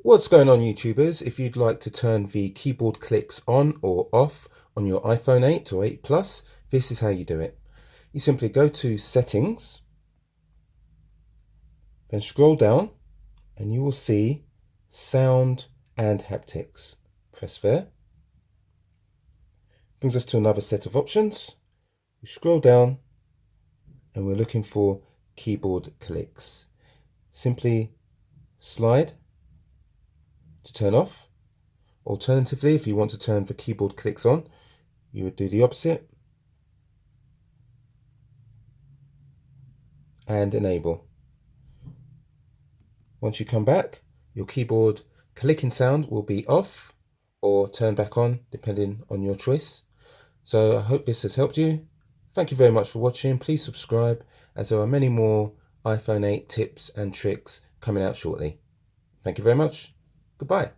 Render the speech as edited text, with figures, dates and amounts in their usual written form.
What's going on, YouTubers? If you'd like to turn the keyboard clicks on or off on your iPhone 8 or 8 Plus, this is how you do it. You simply go to Settings, then scroll down, and you will see Sound and Haptics. Press there. Brings us to another set of options. We scroll down, and we're looking for keyboard clicks. Simply slide to turn off. Alternatively, if you want to turn the keyboard clicks on, you would do the opposite and enable. Once you come back, your keyboard clicking sound will be off or turned back on, depending on your choice. So I hope this has helped you. Thank you very much for watching. Please subscribe, as there are many more iPhone 8 tips and tricks coming out shortly. Thank you very much. Goodbye.